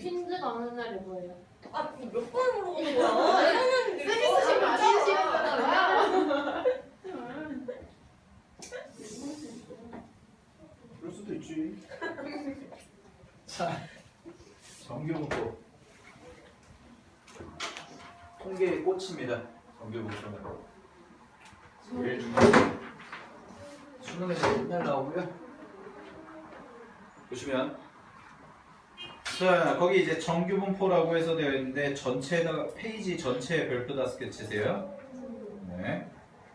퀸즈가 어느 날이 뭐예요? 아, 몇 번을 물어보는 거야? 이거는 세미스식 맞으시는 그럴 수도 있지. 자, 정규분포. 통계의 꽃입니다. 정규분포는. 제일 중요한 수능에서 맨날 나오고요. 보시면 자, 거기 이제 정규분포라고 해서 되어 있는데 전체에다가 페이지 전체에 별표 다섯 개 치세요. 네,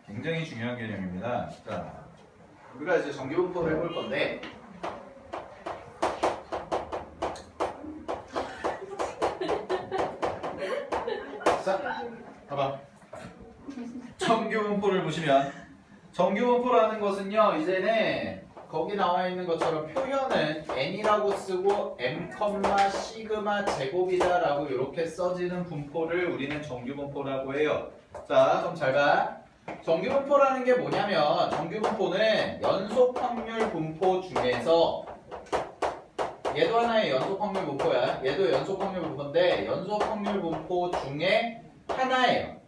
굉장히 중요한 개념입니다. 자, 우리가 이제 정규분포를 해볼 건데 자, 봐봐. 정규분포를 보시면 정규분포라는 것은요, 이제는 거기 나와 있는 것처럼 표현은 n이라고 쓰고 m, 시그마 제곱이다라고 이렇게 써지는 분포를 우리는 정규분포라고 해요. 자, 그럼 잘 봐. 정규분포라는 게 뭐냐면 정규분포는 연속 확률 분포 중에서 얘도 하나의 연속 확률 분포야. 얘도 연속 확률 분포인데 연속 확률 분포 중에 하나예요.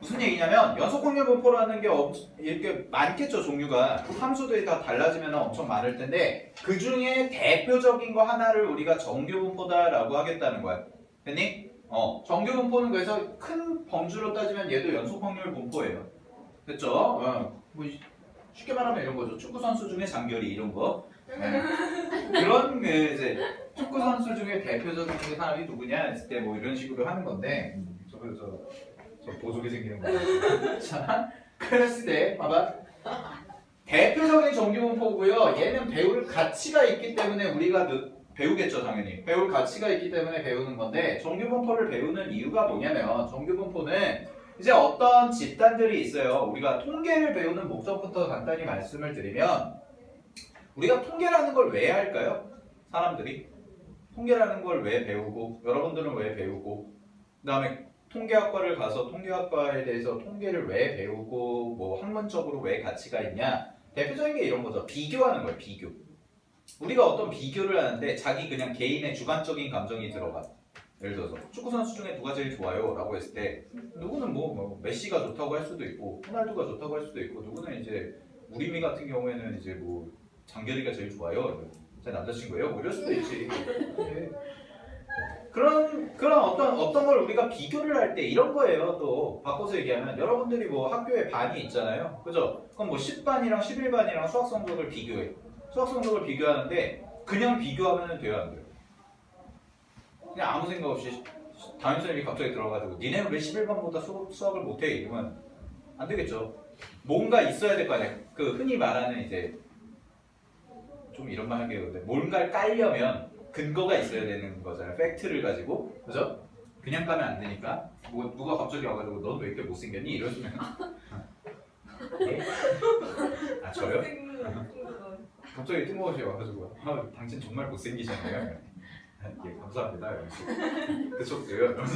무슨 얘기냐면 연속 확률 분포라는 게 이렇게 많겠죠, 종류가. 함수들이 다 달라지면 엄청 많을 텐데 그 중에 대표적인 거 하나를 우리가 정규분포다라고 하겠다는 거야. 됐니? 정규분포는 그래서 큰 범주로 따지면 얘도 연속 확률 분포예요. 됐죠? 뭐 쉽게 말하면 이런 거죠. 축구 선수 중에 장결이 이런 거. 네. 그런 이제 축구 선수 중에 대표적인 사람이 누구냐 했을 때 뭐 이런 식으로 하는 건데 저 보조개 생기는 거예요. 자, 그랬을 때 봐봐. 대표적인 정규분포고요. 얘는 배울 가치가 있기 때문에 우리가 배우겠죠, 당연히. 배울 가치가 있기 때문에 배우는 건데 정규분포를 배우는 이유가 뭐냐면 정규분포는 이제 어떤 집단들이 있어요. 우리가 통계를 배우는 목적부터 간단히 말씀을 드리면 우리가 통계라는 걸 왜 할까요? 사람들이 통계라는 걸 왜 배우고 여러분들은 왜 배우고 그 다음에 통계학과를 가서 통계학과에 대해서 통계를 왜 배우고 뭐 학문적으로 왜 가치가 있냐. 대표적인 게 이런 거죠. 비교하는 거예요. 비교. 우리가 어떤 비교를 하는데 자기 그냥 개인의 주관적인 감정이 들어가. 예를 들어서 축구선수 중에 누가 제일 좋아요? 라고 했을 때 누구는 뭐 메시가 좋다고 할 수도 있고 호날두가 좋다고 할 수도 있고 누구는 이제 우리미 같은 경우에는 이제 뭐 장결이가 제일 좋아요. 제 남자친구예요? 뭐 이럴 수도 있지. 네. 그런 어떤 걸 우리가 비교를 할 때 이런 거예요. 또 바꿔서 얘기하면 여러분들이 뭐 학교에 반이 있잖아요. 그죠? 그럼 뭐 10반이랑 11반이랑 수학 성적을 비교해. 수학 성적을 비교하는데 그냥 비교하면 돼요, 안 돼요? 그냥 아무 생각 없이 담임선생님이 갑자기 들어가지고 니네는 왜 11반보다 수학을 못해? 이러면 안 되겠죠. 뭔가 있어야 될 거 아니야. 그 흔히 말하는 이제 좀 이런 말 하게요. 근데 뭔가를 깔려면 근거가 있어야 되는 거잖아요. 팩트를 가지고. 그죠? 그냥 까면 안 되니까. 뭐 누가 갑자기 와가지고 넌 왜 이렇게 못생겼니? 이러시면 네? 아 저요? 갑자기 뜬금없이 와가지고 당신 정말 못생기잖아요. 예, 감사합니다. 그쪽도요. 이러면서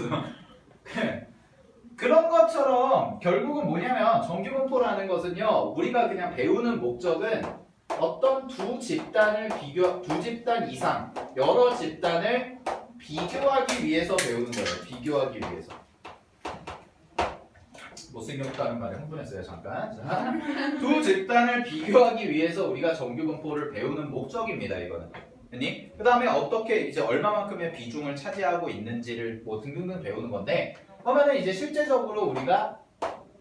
그런 것처럼 결국은 뭐냐면 정규분포라는 것은요. 우리가 그냥 배우는 목적은 어떤 두 집단 이상 여러 집단을 비교하기 위해서 배우는 거예요. 비교하기 위해서. 못생겼다는 말에 흥분했어요. 잠깐. 자, 두 집단을 비교하기 위해서 우리가 정규분포를 배우는 목적입니다. 이거는. 그 다음에 어떻게 이제 얼마만큼의 비중을 차지하고 있는지를 뭐 등등등 배우는 건데 그러면은 이제 실제적으로 우리가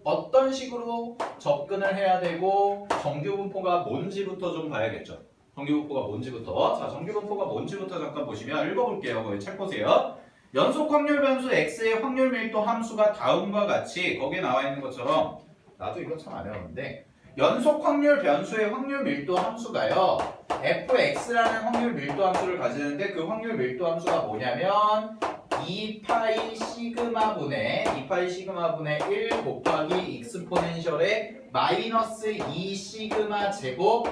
어떤 식으로 접근을 해야 되고 정규분포가 뭔지부터 좀 봐야겠죠. 정규분포가 뭔지부터. 자, 정규분포가 뭔지부터 잠깐 보시면 읽어볼게요. 거기 책 보세요. 연속 확률 변수 x의 확률 밀도 함수가 다음과 같이 거기에 나와 있는 것처럼 나도 이거 참 안 해왔는데 연속 확률 변수의 확률 밀도 함수가요. fx라는 확률 밀도 함수를 가지는데 그 확률 밀도 함수가 뭐냐면 2파이 시그마분의 1 곱하기 익스포넨셜의 마이너스 2 시그마 제곱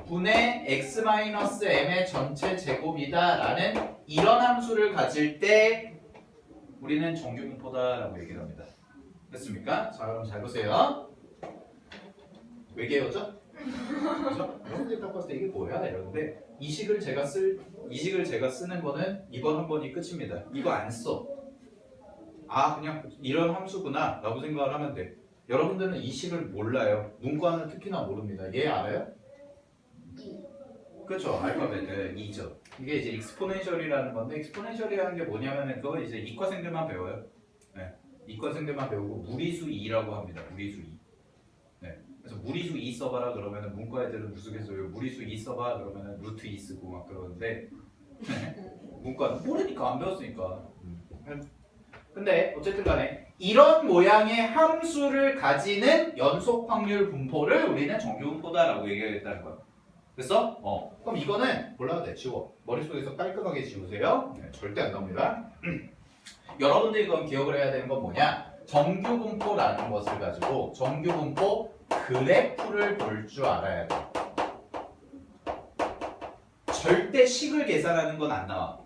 분의 x 마이너스 m의 전체 제곱이다 라는 이런 함수를 가질 때 우리는 정규분포다 라고 얘기를 합니다. 됐습니까? 자, 그럼 잘 보세요. 왜 개요죠? 그죠? 여러분들이 딱 봤을 때 이게 뭐야? 이러는데 이식을 제가 쓰는 거는 이번 한 번이 끝입니다. 이거 안 써. 아 그냥 이런 함수구나 라고 생각을 하면 돼. 여러분들은 이식을 몰라요. 문과는 특히나 모릅니다. 얘 알아요? 그렇죠. 알파벳 2죠. 이게 이제 익스포넨셜이라는 건데 익스포넨셜이라는 게 뭐냐면은 그거 이제 이과생들만 배워요. 네. 이과생들만 배우고 무리수 2라고 합니다. 무리수 2. 네. 그래서 무리수 2 써봐라 그러면은 문과 애들은 무수겠어요. 무리수 2 써봐 그러면은 루트 2 쓰고 막 그러는데 문과는 모르니까 안 배웠으니까. 근데 어쨌든 간에 이런 모양의 함수를 가지는 연속 확률 분포를 우리는 정규 분포다라고 얘기하겠다는 거야. 됐어? 그럼 이거는 몰라도 돼. 지워. 머릿속에서 깔끔하게 지우세요. 네, 절대 안 나옵니다. 여러분들이 그럼 기억을 해야 되는 건 뭐냐? 정규 분포라는 것을 가지고 정규 분포 그래프를 볼 줄 알아야 돼. 절대 식을 계산하는 건 안 나와.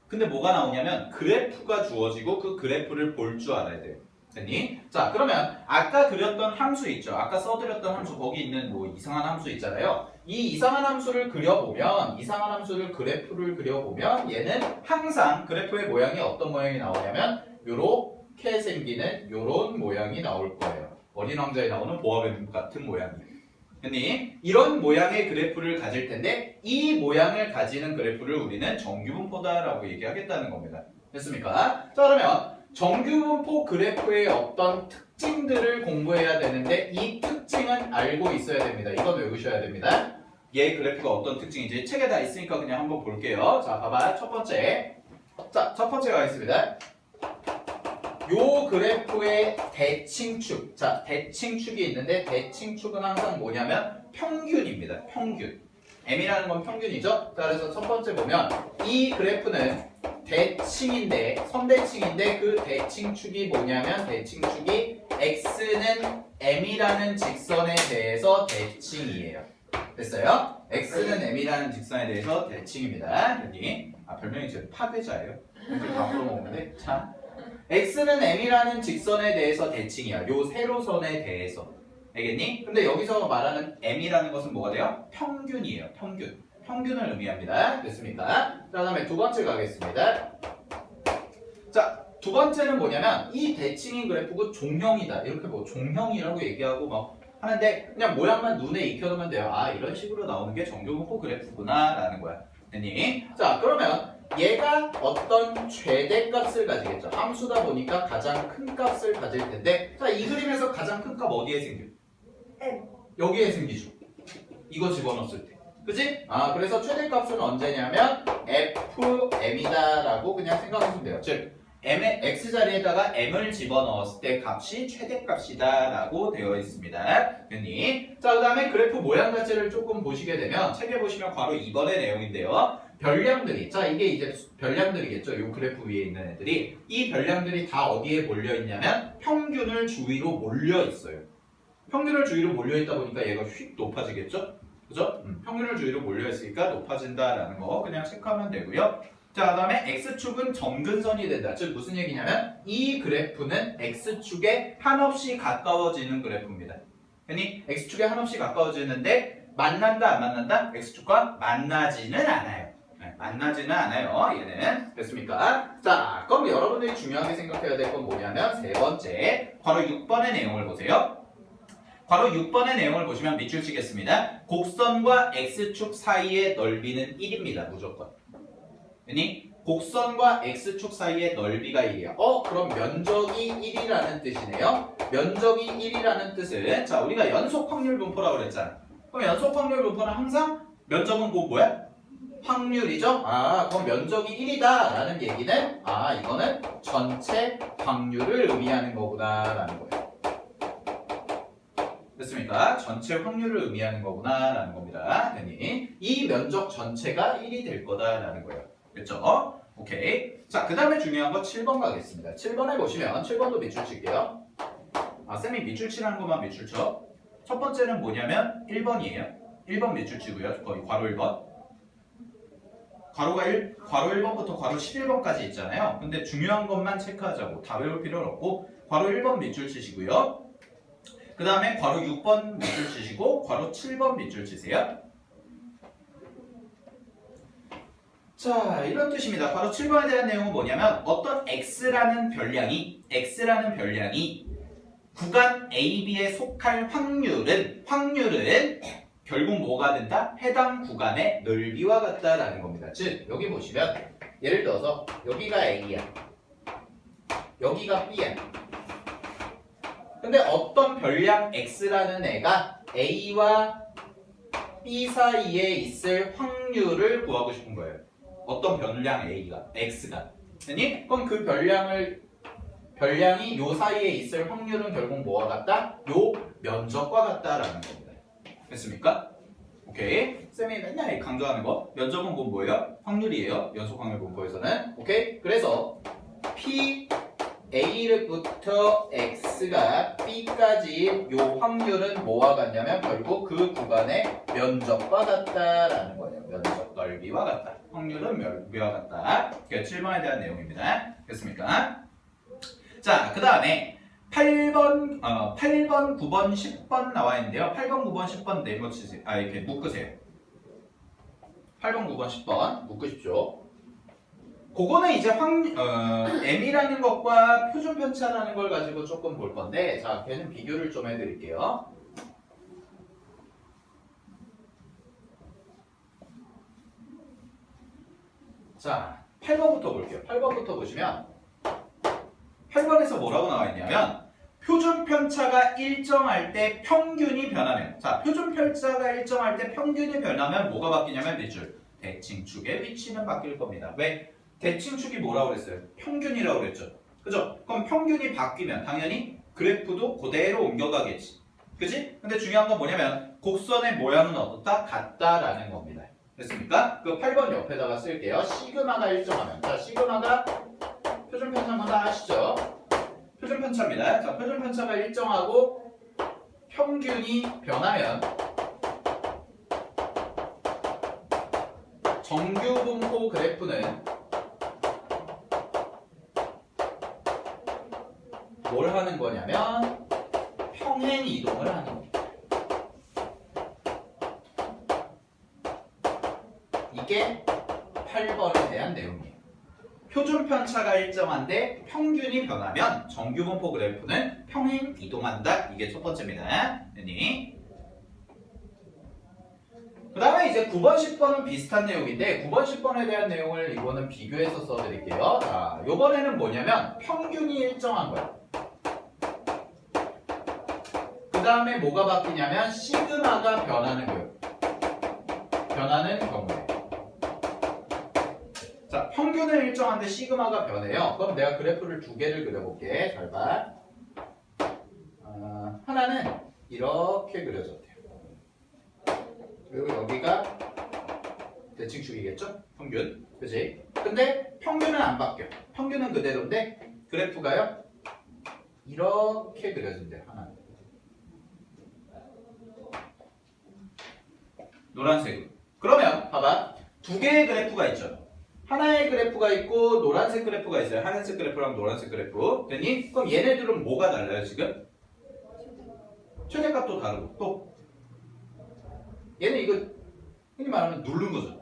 근데 뭐가 나오냐면 그래프가 주어지고 그 그래프를 볼 줄 알아야 돼요. 됐니? 자 그러면 아까 그렸던 함수 있죠. 아까 써드렸던 함수 거기 있는 뭐 이상한 함수 있잖아요. 이 이상한 함수를 그려보면 이상한 함수를 그래프를 그려보면 얘는 항상 그래프의 모양이 어떤 모양이 나오냐면 요렇게 생기는 요런 모양이 나올 거예요. 어린 왕자에 나오는 보아뱀 같은 모양이. 됐니? 이런 모양의 그래프를 가질 텐데 이 모양을 가지는 그래프를 우리는 정규분포다라고 얘기하겠다는 겁니다. 됐습니까? 자 그러면 정규분포 그래프의 어떤 특징들을 공부해야 되는데 이 특징은 알고 있어야 됩니다. 이건 외우셔야 됩니다. 얘 그래프가 어떤 특징인지 책에 다 있으니까 그냥 한번 볼게요. 자 봐봐 첫 번째. 자 첫 번째가 있습니다. 요 그래프의 대칭축. 자, 대칭축이 있는데 대칭축은 항상 뭐냐면 평균입니다. 평균. m이라는 건 평균이죠. 자, 그래서 첫 번째 보면 이 그래프는 대칭인데 선대칭인데 그 대칭축이 뭐냐면 대칭축이 x는 m이라는 직선에 대해서 대칭이에요. 됐어요? x는 m이라는 직선에 대해서 대칭입니다. 여기 별명이 지금 파괴자예요. 다 풀어먹는데 참. x는 m이라는 직선에 대해서 대칭이야. 요 세로선에 대해서. 알겠니? 근데 여기서 말하는 m이라는 것은 뭐가 돼요? 평균이에요. 평균. 평균을 의미합니다. 됐습니까? 자, 그다음에 두 번째 가겠습니다. 자, 두 번째는 뭐냐면 이 대칭인 그래프가 종형이다. 이렇게 뭐 종형이라고 얘기하고 막 하는데 그냥 모양만 눈에 익혀두면 돼요. 아, 이런 식으로 나오는 게 정규분포 그래프구나 라는 거야. 됐니? 자, 그러면 얘가 어떤 최대값을 가지겠죠. 함수다 보니까 가장 큰 값을 가질 텐데 자, 이 그림에서 가장 큰 값 어디에 생겨? M. 여기에 생기죠. 이거 집어넣었을 때. 그치? 아, 그래서 최대값은 언제냐면 fm이다 라고 그냥 생각하시면 돼요. 즉 m의 x자리에다가 m을 집어넣었을 때 값이 최대값이다 라고 되어 있습니다. 됐니? 자, 그 다음에 그래프 모양 자체를 조금 보시게 되면 책에 보시면 바로 2번의 내용인데요. 별량들이, 자 이게 이제 별량들이겠죠. 요 그래프 위에 있는 애들이 이 별량들이 다 어디에 몰려 있냐면 평균을 주위로 몰려 있어요. 평균을 주위로 몰려 있다 보니까 얘가 휙 높아지겠죠. 그죠? 평균을 주위로 몰려 있으니까 높아진다라는 거 그냥 체크하면 되고요. 자, 그다음에 x축은 점근선이 된다. 즉 무슨 얘기냐면 이 그래프는 x축에 한없이 가까워지는 그래프입니다. 그러니 x축에 한없이 가까워지는데 만난다 안 만난다? x축과 만나지는 않아요. 만나지는 않아요. 얘는. 됐습니까? 자, 그럼 여러분들이 중요하게 생각해야 될 건 뭐냐면 세 번째, 바로 6번의 내용을 보세요. 바로 6번의 내용을 보시면 밑줄 치겠습니다. 곡선과 x축 사이의 넓이는 1입니다. 무조건. 아니, 곡선과 x축 사이의 넓이가 1이야. 그럼 면적이 1이라는 뜻이네요. 면적이 1이라는 뜻은 자, 우리가 연속 확률 분포라고 그랬잖아. 그럼 연속 확률 분포는 항상 면적은 곧 뭐야? 확률이죠? 아, 그럼 면적이 1이다 라는 얘기는 이거는 전체 확률을 의미하는 거구나 라는 거예요. 됐습니까? 전체 확률을 의미하는 거구나 라는 겁니다. 됐니? 이 면적 전체가 1이 될 거다 라는 거예요. 됐죠? 오케이. 자, 그 다음에 중요한 거 7번 가겠습니다. 7번에 보시면 7번도 밑줄 칠게요. 쌤이 밑줄 치라는 것만 밑줄 쳐. 첫 번째는 뭐냐면 1번이에요. 1번 밑줄 치고요. 거의 괄호 1번. 괄호 1번부터 괄호 11번까지 있잖아요. 근데 중요한 것만 체크하자고. 다 외울 필요는 없고 괄호 1번 밑줄 치시고요. 그 다음에 괄호 6번 밑줄 치시고 괄호 7번 밑줄 치세요. 자, 이런 뜻입니다. 괄호 7번에 대한 내용은 뭐냐면 어떤 x라는 별량이 구간 AB에 속할 확률은 결국 뭐가 된다? 해당 구간의 넓이와 같다라는 겁니다. 즉 여기 보시면 예를 들어서 여기가 A야, 여기가 B야. 근데 어떤 별량 x라는 애가 A와 B 사이에 있을 확률을 구하고 싶은 거예요. 어떤 별량 x가. 그럼 그 별량이 요 사이에 있을 확률은 결국 뭐와 같다? 요 면적과 같다라는 겁니다. 됐습니까? 오케이. 쌤이 맨날 강조하는 거. 면적은 뭐예요? 확률이에요. 연속 확률 분포에서는. 오케이. 그래서 P A부터 X가 B까지 요 확률은 뭐와 같냐면 결국 그 구간의 면적과 같다라는 거예요. 면적 넓이와 같다. 확률은 넓이와 같다. 그게 7번에 대한 내용입니다. 됐습니까? 자, 그 다음에 8번, 9번, 10번 나와 있는데요. 8번, 9번, 10번 네모 치세요. 이렇게 묶으세요. 8번, 9번, 10번 묶으십시오. 그거는 이제 M이라는 것과 표준 편차라는 걸 가지고 조금 볼 건데, 자, 걔는 비교를 좀 해드릴게요. 자, 8번부터 볼게요. 8번부터 보시면 8번에서 뭐라고 나와 있냐면 표준 편차가 일정할 때 평균이 변하면, 자, 표준 편차가 일정할 때 평균이 변하면 뭐가 바뀌냐면 밑줄 대칭축의 위치는 바뀔 겁니다. 왜? 대칭축이 뭐라고 그랬어요? 평균이라고 그랬죠. 그죠? 그럼 평균이 바뀌면 당연히 그래프도 그대로 옮겨가겠지. 그지? 근데 중요한 건 뭐냐면 곡선의 모양은 어떻다? 같다라는 겁니다. 됐습니까? 그 8번 옆에다가 쓸게요. 시그마가 일정하면. 자, 시그마가 표준 편차인 다 아시죠? 표준 편차입니다. 자, 표준 편차가 일정하고 평균이 변하면 정규 분포 그래프는 뭘 하는 거냐면 평행 이동을 하는 겁니다. 이게 8번에 대한 내용이에요. 표준 편차가 일정한데 평균이 변하면 정규 분포 그래프는 평행 이동한다. 이게 첫 번째입니다. 그 다음에 이제 9번, 10번은 비슷한 내용인데 9번, 10번에 대한 내용을 이거는 비교해서 써드릴게요. 자, 요번에는 뭐냐면 평균이 일정한 거예요. 그 다음에 뭐가 바뀌냐면 시그마가 변하는 거예요. 변하는 경우에. 자, 평균은 일정한데 시그마가 변해요. 그럼 내가 그래프를 두 개를 그려볼게. 잘 봐. 하나는 이렇게 그려졌대요. 그리고 여기가 대칭축이겠죠? 평균. 그치? 근데 평균은 안 바뀌어. 평균은 그대로인데 그래프가요? 이렇게 그려진대요. 하나는. 노란색으로. 그러면 봐봐. 두 개의 그래프가 있죠. 하나의 그래프가 있고 노란색 그래프가 있어요. 하얀색 그래프랑 노란색 그래프. 됐니? 그럼 얘네들은 뭐가 달라요 지금? 최대값도 다르고 또 얘는 이거 흔히 말하면 누른 거죠.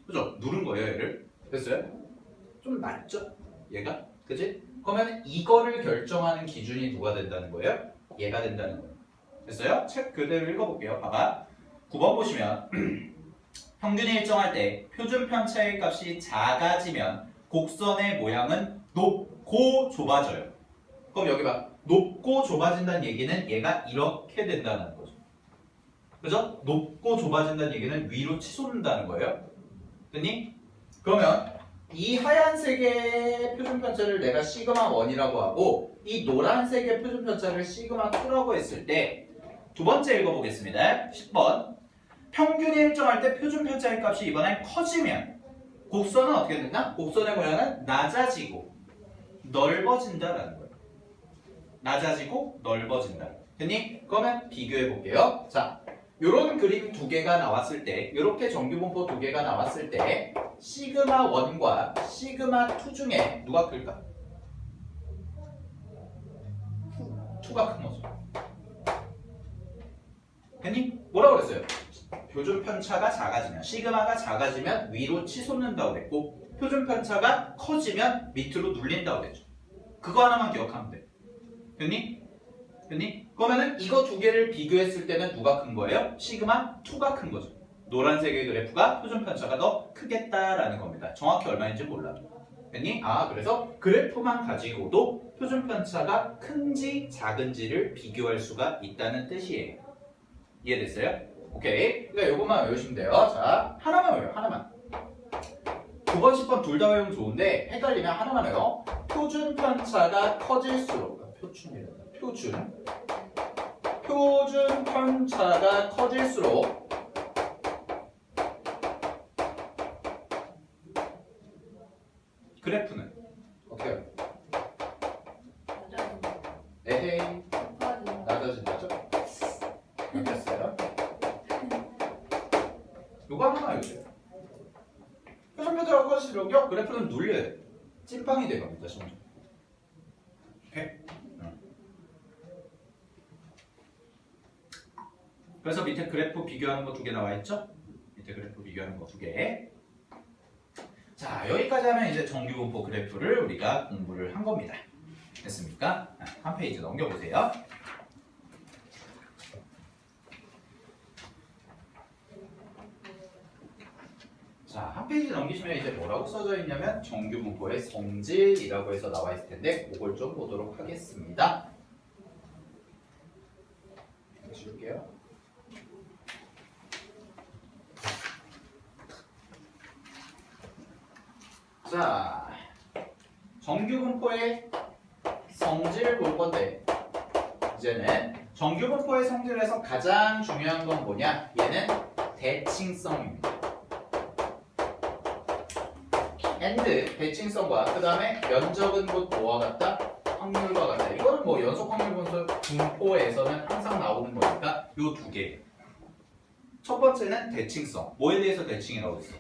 그죠? 누른 거예요 얘를. 됐어요? 좀 낮죠? 얘가? 그치? 그러면 이거를 결정하는 기준이 누가 된다는 거예요? 얘가 된다는 거예요. 됐어요? 책 그대로 읽어볼게요. 봐봐. 9번 보시면 평균이 일정할 때 표준 편차의 값이 작아지면 곡선의 모양은 높고 좁아져요. 그럼 여기 봐. 높고 좁아진다는 얘기는 얘가 이렇게 된다는 거죠. 그죠? 높고 좁아진다는 얘기는 위로 치솟는다는 거예요. 됐니? 그러면 이 하얀색의 표준 편차를 내가 시그마 1이라고 하고 이 노란색의 표준 편차를 시그마 2라고 했을 때 두 번째 읽어보겠습니다. 10번. 평균이 일정할 때 표준 편차의 값이 이번엔 커지면 곡선은 어떻게 된다? 곡선의 모양은 낮아지고 넓어진다라는 거예요. 낮아지고 넓어진다. 됐니? 그러면 비교해 볼게요. 자, 요런 그림 두 개가 나왔을 때, 이렇게 정규분포 두 개가 나왔을 때 시그마 1과 시그마 2 중에 누가 클까? 2가 큰 거죠. 됐니? 뭐라고 그랬어요? 표준 편차가 작아지면 시그마가 작아지면 위로 치솟는다고 그랬고 표준 편차가 커지면 밑으로 눌린다고 그랬죠. 그거 하나만 기억하면 돼. 됐니? 됐니? 그러면은 이거 두 개를 비교했을 때는 누가 큰 거예요? 시그마 2가 큰 거죠. 노란색의 그래프가 표준 편차가 더 크겠다라는 겁니다. 정확히 얼마인지 몰라. 됐니? 그래서 그래프만 가지고도 표준 편차가 큰지 작은지를 비교할 수가 있다는 뜻이에요. 이해됐어요? 오케이. 그러니까 이것만 외우시면 돼요. 자, 하나만 외워요. 하나만. 9번, 10번 둘 다 외우면 좋은데 헷갈리면 하나만 외워. 표준 편차가 커질수록 표준 편차가 커질수록 그래프는 어떻게 해요? 에헤이 낮아진다죠? 맞겠어요? 요거 하나만 외우세요. 표준 편차가 커질수록요 그래프는 눌려요. 찐빵이 돼갑니다. 심지어. 오케이? 그래서 밑에 그래프 비교하는 거 두 개 나와 있죠? 밑에 그래프 비교하는 거 두 개. 자, 여기까지 하면 이제 정규분포 그래프를 우리가 공부를 한 겁니다. 됐습니까? 한 페이지 넘겨보세요. 자, 한 페이지 넘기시면 이제 뭐라고 써져 있냐면 정규분포의 성질이라고 해서 나와 있을 텐데 그걸 좀 보도록 하겠습니다. 지울게요. 자, 정규분포의 성질 볼 건데 이제는 정규분포의 성질에서 가장 중요한 건 뭐냐? 얘는 대칭성입니다. and 대칭성과 그 다음에 면적은 곧 뭐와 같다? 확률과 같다. 이거는 뭐 연속 확률 분포에서는 항상 나오는 거니까 요 두 개. 첫 번째는 대칭성. 뭐에 대해서 대칭이라고 했어?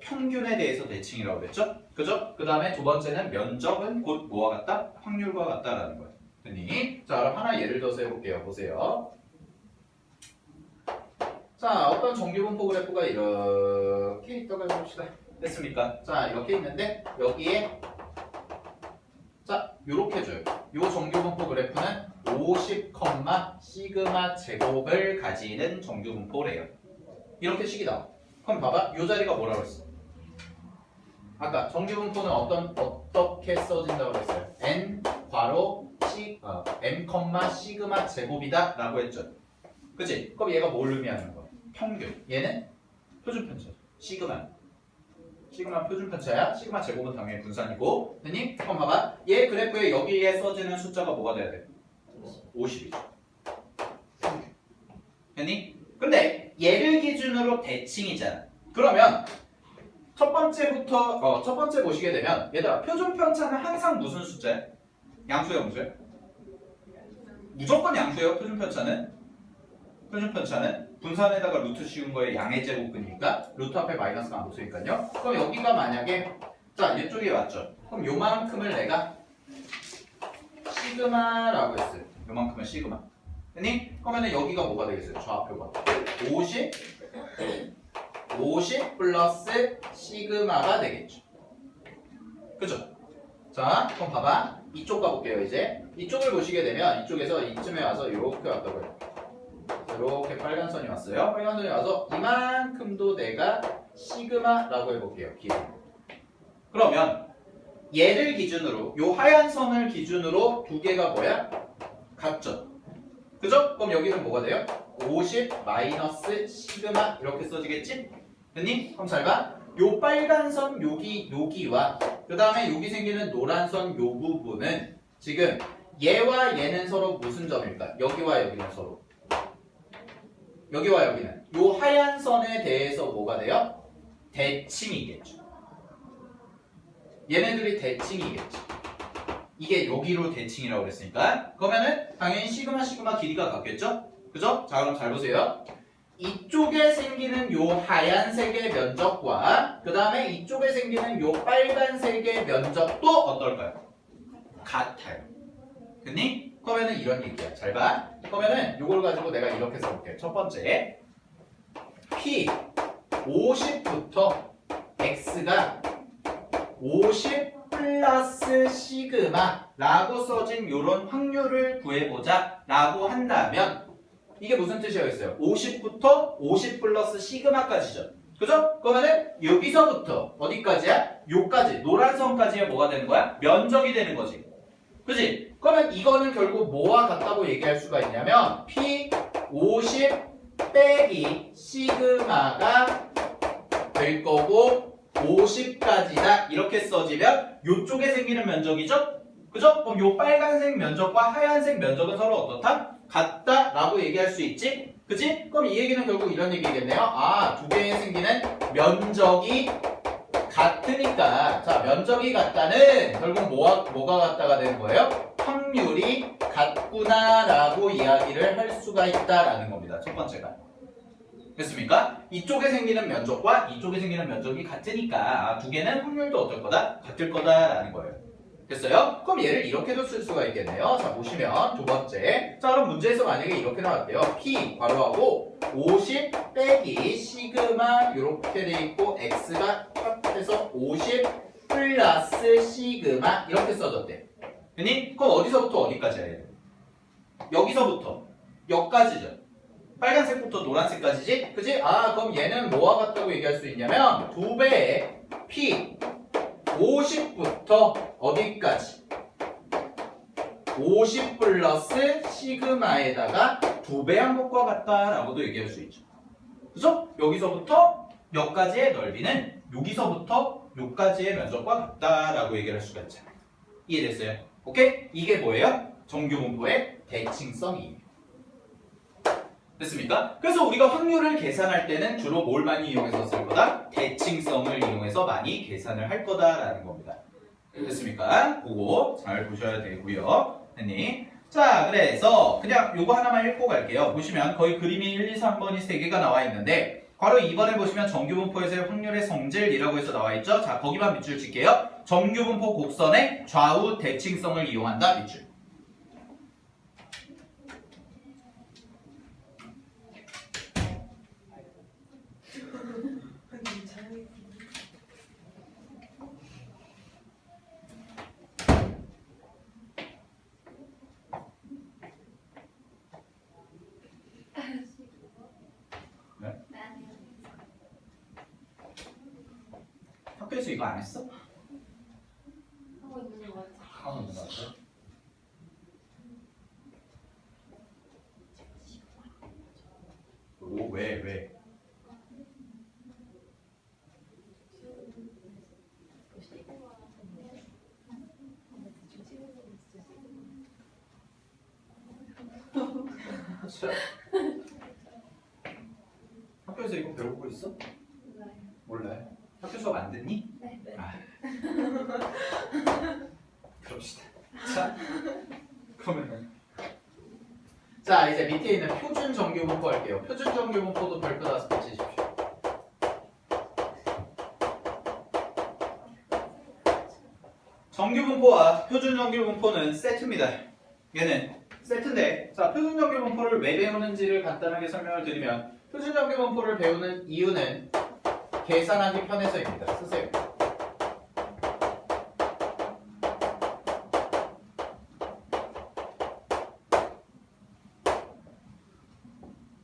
평균에 대해서 대칭이라고 했죠? 그죠? 그 다음에 두 번째는 면적은 곧 뭐와 같다? 확률과 같다라는 거예요. 됐니? 자, 그럼 하나 예를 들어서 해볼게요. 보세요. 자, 어떤 정규분포 그래프가 이렇게 있다고 해봅시다. 됐습니까? 자, 이렇게 있는데 여기에 자, 요렇게 줘요. 요 정규분포 그래프는 50, 시그마 제곱을 가지는 정규분포래요. 이렇게 식이 나와. 그럼 봐봐. 요 자리가 뭐라고 했어? 아까 정규분포는 어떻게 써진다고 했어요? n 괄호 m, 시그마 제곱이다 라고 했죠. 그치? 그럼 얘가 뭘 의미하는 거야? 평균. 얘는 표준 편차죠. 시그마 표준 편차야. 시그마 제곱은 당연히 분산이고. 됐니? 그럼 봐봐. 얘 그래프에 여기에 써지는 숫자가 뭐가 돼야 돼? 50이죠. 됐니? 근데 얘를 기준으로 대칭이잖아. 그러면 첫 번째 보시게 되면 얘들아 표준 편차는 항상 무슨 숫자야? 양수야 무수야? 무조건 양수예요. 표준 편차는 분산에다가 루트 씌운 거에 양의 제곱근이니까 루트 앞에 마이너스가 안 붙으니까요. 그럼 여기가 만약에 자 이쪽에 왔죠. 그럼 요만큼을 내가 시그마라고 했어요. 요만큼은 시그마. 됐니? 그러면 여기가 뭐가 되겠어요? 좌표가 50 플러스 시그마가 되겠죠. 그죠? 자, 그럼 봐봐. 이쪽 가볼게요, 이제. 이쪽을 보시게 되면 이쪽에서 이쯤에 와서 이렇게 왔다고요. 이렇게 빨간 선이 왔어요. 빨간 선이 와서 이만큼도 내가 시그마라고 해볼게요. 기준. 그러면 얘를 기준으로, 요 하얀 선을 기준으로 두 개가 뭐야? 같죠? 그죠? 그럼 여기는 뭐가 돼요? 50 마이너스 시그마 이렇게 써지겠지? 됐니? 그럼 잘 봐. 요 빨간 선 여기와 그 다음에 여기 생기는 노란 선 요 부분은 지금 얘와 얘는 서로 무슨 점일까? 여기와 여기는 서로 여기와 여기는 요 하얀 선에 대해서 뭐가 돼요? 대칭이겠죠. 얘네들이 대칭이겠죠. 이게 여기로 대칭이라고 그랬으니까 그러면은 당연히 시그마 길이가 같겠죠? 그죠? 자 그럼 잘 보세요. 이쪽에 생기는 요 하얀색의 면적과 그 다음에 이쪽에 생기는 요 빨간색의 면적도 어떨까요? 같아요. 됐니? 그러면은 이런 얘기야. 잘 봐. 그러면은 이걸 가지고 내가 이렇게 써볼게. 첫 번째 P 50부터 X가 50 플러스 시그마라고 써진 이런 확률을 구해보자 라고 한다면 이게 무슨 뜻이겠어요? 50부터 50 플러스 시그마까지죠. 그죠? 그러면은 여기서부터 어디까지야? 요까지 노란 선까지가 뭐가 되는 거야? 면적이 되는 거지. 그지? 그러면 이거는 결국 뭐와 같다고 얘기할 수가 있냐면 P 50 빼기 시그마가 될 거고 50까지다 이렇게 써지면 요쪽에 생기는 면적이죠? 그죠? 그럼 요 빨간색 면적과 하얀색 면적은 서로 어떻다? 같다 라고 얘기할 수 있지? 그치? 그럼 이 얘기는 결국 이런 얘기겠네요. 아, 두 개에 생기는 면적이 같으니까 자 면적이 같다는 결국 뭐가 같다가 되는 거예요? 확률이 같구나 라고 이야기를 할 수가 있다라는 겁니다. 첫 번째가 됐습니까? 이쪽에 생기는 면적과 이쪽에 생기는 면적이 같으니까 두 개는 확률도 어떨 거다? 같을 거다라는 거예요. 됐어요? 그럼 얘를 이렇게도 쓸 수가 있겠네요. 자 보시면 두 번째 자 그럼 문제에서 만약에 이렇게 나왔대요. P 괄호하고 50 빼기 시그마 이렇게 돼 있고 X가 합해서 50 플러스 시그마 이렇게 써졌대. 됐니? 그럼 어디서부터 어디까지야 얘? 여기서부터 여기까지죠. 빨간색부터 노란색까지지? 그치? 아 그럼 얘는 뭐와 같다고 얘기할 수 있냐면 2배의 P 50부터 어디까지? 50 플러스 시그마에다가 2배한 것과 같다라고도 얘기할 수 있죠. 그죠? 여기서부터 여기까지의 넓이는 여기서부터 여기까지의 면적과 같다라고 얘기를 할 수가 있잖아요. 이해됐어요? 오케이? 이게 뭐예요? 정규분포의 대칭성이에요. 됐습니까? 그래서 우리가 확률을 계산할 때는 주로 뭘 많이 이용해서 쓸 거다? 대칭성을 이용해서 많이 계산을 할 거다라는 겁니다. 됐습니까? 그거 잘 보셔야 되고요. 됐니? 자, 그래서 그냥 요거 하나만 읽고 갈게요. 보시면 거의 그림이 1, 2, 3번이 3개가 나와 있는데 바로 2번에 보시면 정규분포에서의 확률의 성질이라고 해서 나와 있죠. 자, 거기만 밑줄 칠게요. 정규분포 곡선의 좌우 대칭성을 이용한다. 밑줄. 학교에서 이거 안 했어? 하고 있는 거 같아. 하고 있는 거 같아요? 오, 왜? 학교에서 이거 배우고 있어? 몰라요. 학교 수업 안 듣니? 네. 아. 그럽시다. 자, 그러면은 자 이제 밑에 있는 표준 정규분포 할게요. 표준 정규분포도 별표 5개 치십시오. 정규분포와 표준 정규분포는 세트입니다. 얘는 세트인데 자 표준 정규분포를 왜 배우는지를 간단하게 설명을 드리면 표준 정규분포를 배우는 이유는 계산하기 편해서입니다. 쓰세요.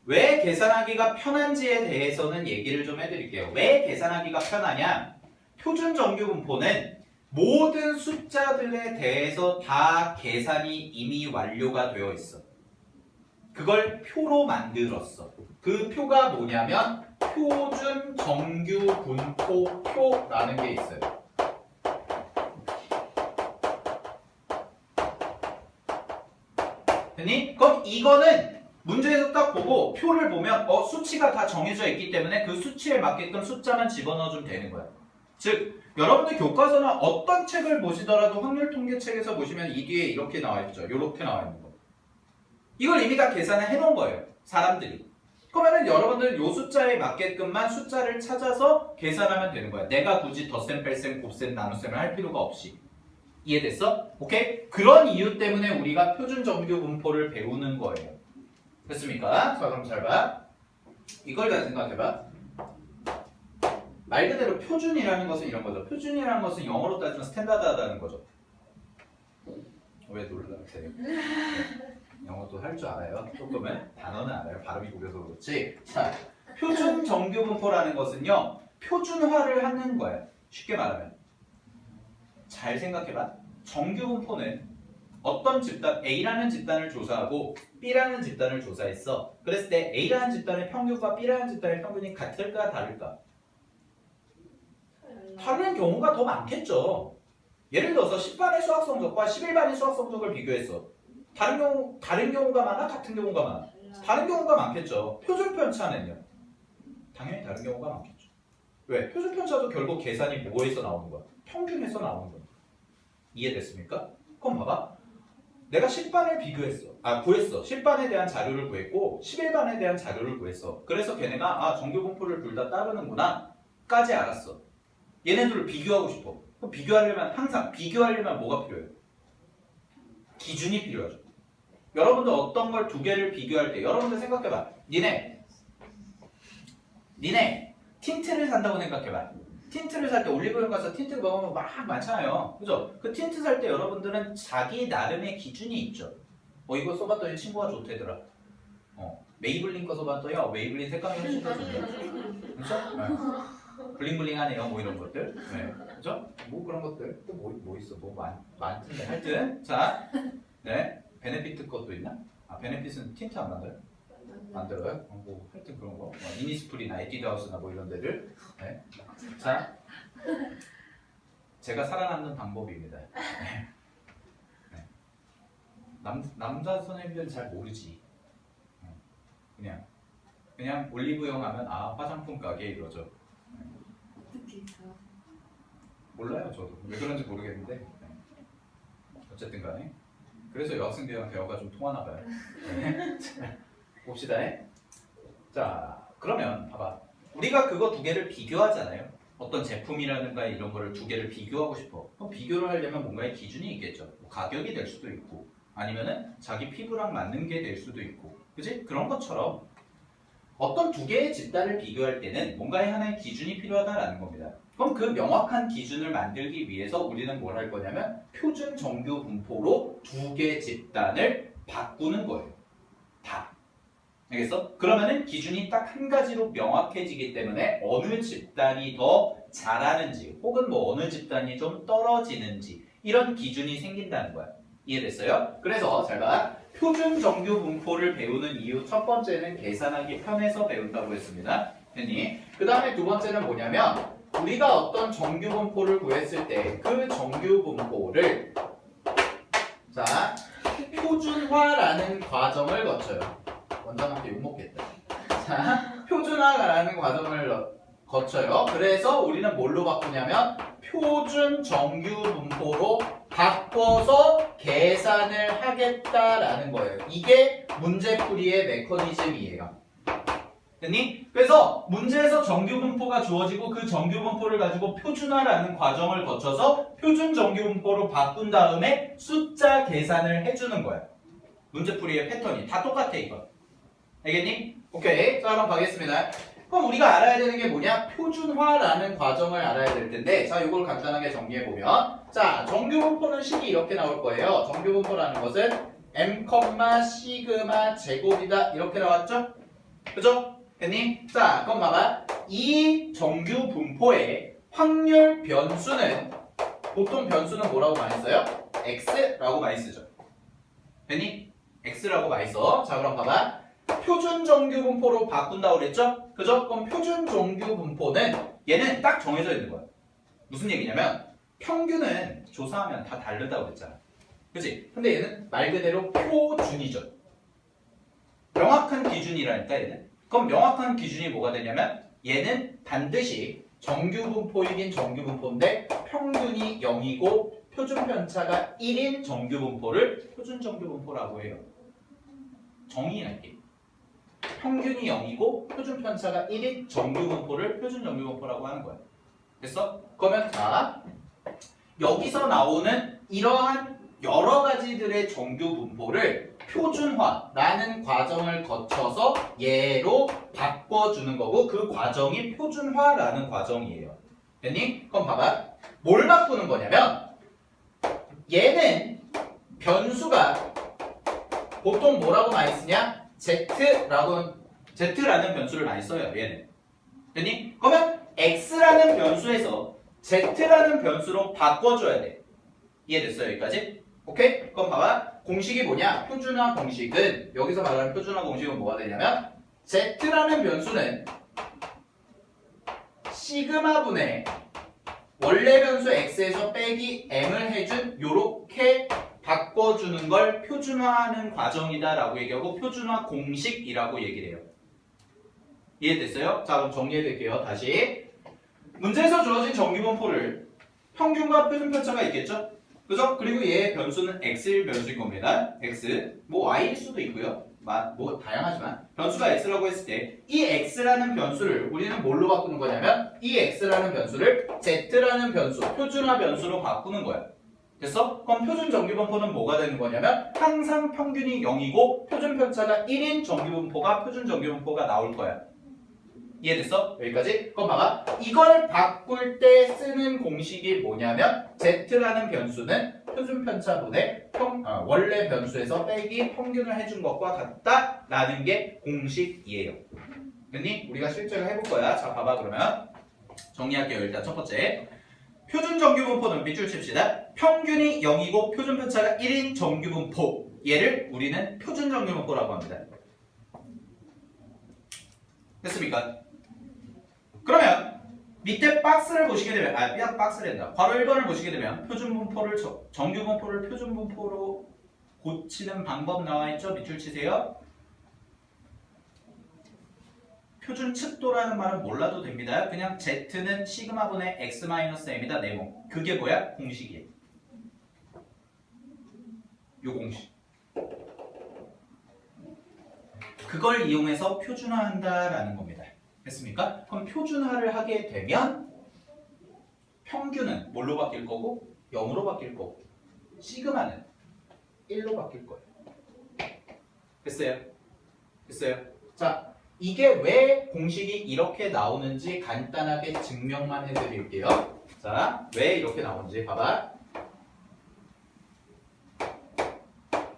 왜 계산하기가 편한지에 대해서는 얘기를 좀 해드릴게요. 왜 계산하기가 편하냐? 표준 정규분포는 모든 숫자들에 대해서 다 계산이 이미 완료가 되어 있어. 그걸 표로 만들었어. 그 표가 뭐냐면 표준 정규분포표라는 게 있어요. 됐니? 그럼 이거는 문제에서 딱 보고 표를 보면 수치가 다 정해져 있기 때문에 그 수치에 맞게끔 숫자만 집어넣어주면 되는 거야. 즉 여러분들 교과서나 어떤 책을 보시더라도 확률통계책에서 보시면 이 뒤에 이렇게 나와 있죠. 이렇게 나와 있는 거. 이걸 이미 다 계산을 해놓은 거예요. 사람들이. 그러면은 여러분들 요 숫자에 맞게끔만 숫자를 찾아서 계산하면 되는 거야. 내가 굳이 덧셈, 뺄셈, 곱셈, 나눗셈을 할 필요가 없이. 이해됐어? 오케이? 그런 이유 때문에 우리가 표준 정규 분포를 배우는 거예요. 됐습니까? 자, 그럼 잘 봐. 이걸 잘 생각해봐. 말 그대로 표준이라는 것은 이런 거죠. 표준이라는 것은 영어로 따지면 스탠다드하다는 거죠. 왜 놀라세요? 영어도 할 줄 알아요. 조금은 단어는 알아요. 발음이 구겨서 그렇지. 자, 표준 정규 분포라는 것은요, 표준화를 하는 거예요. 쉽게 말하면. 잘 생각해봐. 정규 분포는 어떤 집단 A라는 집단을 조사하고 B라는 집단을 조사했어. 그랬을 때 A라는 집단의 평균과 B라는 집단의 평균이 같을까 다를까? 다른 경우가 더 많겠죠. 예를 들어서 10반의 수학 성적과 11반의 수학 성적을 비교했어. 다른 경우가 많아? 같은 경우가 많아? 다른 경우가 많겠죠. 표준 편차는요? 당연히 다른 경우가 많겠죠. 왜? 표준 편차도 결국 계산이 뭐에서 나오는 거야? 평균에서 나오는 거야. 이해됐습니까? 그럼 봐봐. 내가 10반을 구했어. 10반에 대한 자료를 구했고 11반에 대한 자료를 구했어. 그래서 걔네가 정규 분포를 둘 다 따르는구나 까지 알았어. 얘네들을 비교하고 싶어. 그럼 비교하려면 뭐가 필요해요? 기준이 필요하죠. 여러분들 어떤 걸 두 개를 비교할 때 여러분들 생각해봐. 니네 틴트를 산다고 생각해봐. 틴트를 살 때 올리브영 가서 틴트 먹으면 막 많잖아요. 그죠? 그 틴트 살 때 여러분들은 자기 나름의 기준이 있죠. 이거 써봤더니 친구가 좋대더라. 메이블린 거 써봤더니 메이블린 색감이 훨씬 더 좋대요. 그죠? 네. 블링블링하네요. 뭐 이런 것들. 네. 그죠? 뭐 그런 것들. 또 뭐 있어. 뭐 많던데. 하여튼. 자. 네. 베네피트 것도 있나? 베네핏은 틴트 안 만들어요? 만들어요? 뭐 하여튼 그런 거. 이니스프리나 에뛰드하우스나 뭐 이런 데를. 네. 자. 제가 살아남는 방법입니다. 네. 네. 남자 선생님들은 잘 모르지. 그냥 올리브영 하면 화장품 가게 이러죠. 몰라요 저도 왜 그런지 모르겠는데 어쨌든 간에 그래서 여학생들이랑 대화가 좀 통하나 봐요. 네. 봅시다. 자 그러면 봐봐 우리가 그거 두 개를 비교하잖아요. 어떤 제품이라든가 이런 거를 두 개를 비교하고 싶어. 그럼 비교를 하려면 뭔가의 기준이 있겠죠. 뭐 가격이 될 수도 있고 아니면은 자기 피부랑 맞는 게 될 수도 있고 그지? 그런 것처럼 어떤 두 개의 집단을 비교할 때는 뭔가의 하나의 기준이 필요하다라는 겁니다. 그럼 그 명확한 기준을 만들기 위해서 우리는 뭘 할 거냐면 표준 정규 분포로 두 개의 집단을 바꾸는 거예요. 다. 알겠어? 그러면은 기준이 딱 한 가지로 명확해지기 때문에 어느 집단이 더 잘하는지 혹은 뭐 어느 집단이 좀 떨어지는지 이런 기준이 생긴다는 거야. 이해됐어요? 그래서 잘 봐. 표준 정규 분포를 배우는 이유 첫 번째는 계산하기 편해서 배운다고 했습니다. 그 다음에 두 번째는 뭐냐면 우리가 어떤 정규 분포를 구했을 때 그 정규 분포를 자 표준화라는 과정을 거쳐요. 원장한테 욕먹겠다. 자 표준화라는 과정을 거쳐요. 그래서 우리는 뭘로 바꾸냐면 표준 정규 분포로 바꿔서 계산을 하겠다라는 거예요. 이게 문제풀이의 메커니즘이에요. 됐니? 그래서 문제에서 정규 분포가 주어지고 그 정규 분포를 가지고 표준화라는 과정을 거쳐서 표준 정규 분포로 바꾼 다음에 숫자 계산을 해주는 거야. 문제풀이의 패턴이 다 똑같아 이거. 알겠니? 오케이. 자 그럼 가겠습니다. 그럼 우리가 알아야 되는 게 뭐냐? 표준화라는 과정을 알아야 될 텐데 자 이걸 간단하게 정리해보면 자 정규 분포는 식이 이렇게 나올 거예요. 정규 분포라는 것은 m, 시그마 제곱이다 이렇게 나왔죠? 그죠? 됐니? 자 그럼 봐봐 이 정규 분포의 확률 변수는 보통 변수는 뭐라고 많이 써요? x라고 많이 쓰죠. 됐니? x라고 많이 써. 자 그럼 봐봐 표준 정규 분포로 바꾼다고 그랬죠? 그죠? 그럼 표준 정규 분포는 얘는 딱 정해져 있는 거야. 무슨 얘기냐면 평균은 조사하면 다 다르다고 그랬잖아. 그치? 근데 얘는 말 그대로 표준이죠. 명확한 기준이라니까 얘는. 그럼 명확한 기준이 뭐가 되냐면 얘는 반드시 정규 분포이긴 정규 분포인데 평균이 0이고 표준 편차가 1인 정규 분포를 표준 정규 분포라고 해요. 정의할게. 평균이 0이고 표준 편차가 1인 정규 분포를 표준 정규 분포라고 하는 거야. 됐어? 그러면 자 여기서 나오는 이러한 여러 가지들의 정규 분포를 표준화라는 과정을 거쳐서 얘로 바꿔주는 거고 그 과정이 표준화라는 과정이에요. 됐니? 그럼 봐봐. 뭘 바꾸는 거냐면 얘는 변수가 보통 뭐라고 많이 쓰냐? Z라는 변수를 많이 써요. 얘는. 됐니? 그러면 X라는 변수에서 Z라는 변수로 바꿔줘야 돼. 이해됐어요? 여기까지? 오케이? 그럼 봐봐. 공식이 뭐냐? 표준화 공식은 여기서 말하는 표준화 공식은 뭐가 되냐면 Z라는 변수는 시그마분의 원래 변수 X에서 빼기 M을 해준 요렇게 바꿔주는 걸 표준화하는 과정이다 라고 얘기하고 표준화 공식이라고 얘기를 해요. 이해됐어요? 자 그럼 정리해드릴게요. 다시 문제에서 주어진 정규분포를 평균과 표준편차가 있겠죠? 그죠? 그리고 얘의 변수는 X일 변수인 겁니다. X 뭐 Y일 수도 있고요. 뭐 다양하지만 변수가 X라고 했을 때 이 X라는 변수를 우리는 뭘로 바꾸는 거냐면 이 X라는 변수를 Z라는 변수, 표준화 변수로 바꾸는 거야. 됐어? 그럼 표준 정규분포는 뭐가 되는 거냐면 항상 평균이 0이고 표준 편차가 1인 정규분포가 표준 정규분포가 나올 거야. 이해됐어? 여기까지? 그럼 봐봐. 이걸 바꿀 때 쓰는 공식이 뭐냐면 Z라는 변수는 표준 편차분의 원래 변수에서 빼기 평균을 해준 것과 같다라는 게 공식이에요. 됐니? 우리가 실제로 해볼 거야. 자 봐봐 그러면 정리할게요. 일단 첫 번째 표준 정규분포는 밑줄 칩시다. 평균이 0이고 표준 편차가 1인 정규분포 얘를 우리는 표준 정규분포라고 합니다. 됐습니까? 그러면 밑에 박스를 보시게 되면 박스랜다. 바로 1번을 보시게 되면 표준분포를 정규분포를 표준분포로 고치는 방법 나와있죠? 밑줄 치세요. 표준 측도라는 말은 몰라도 됩니다. 그냥 Z는 시그마분의 X-M이다. 네모. 그게 뭐야? 공식이에요. 요 공식. 그걸 이용해서 표준화한다라는 겁니다. 됐습니까? 그럼 표준화를 하게 되면 평균은 뭘로 바뀔 거고 0으로 바뀔 거고 시그마는 1로 바뀔 거예요. 됐어요? 됐어요? 자, 이게 왜 공식이 이렇게 나오는지 간단하게 증명만 해드릴게요. 자, 왜 이렇게 나오는지 봐봐.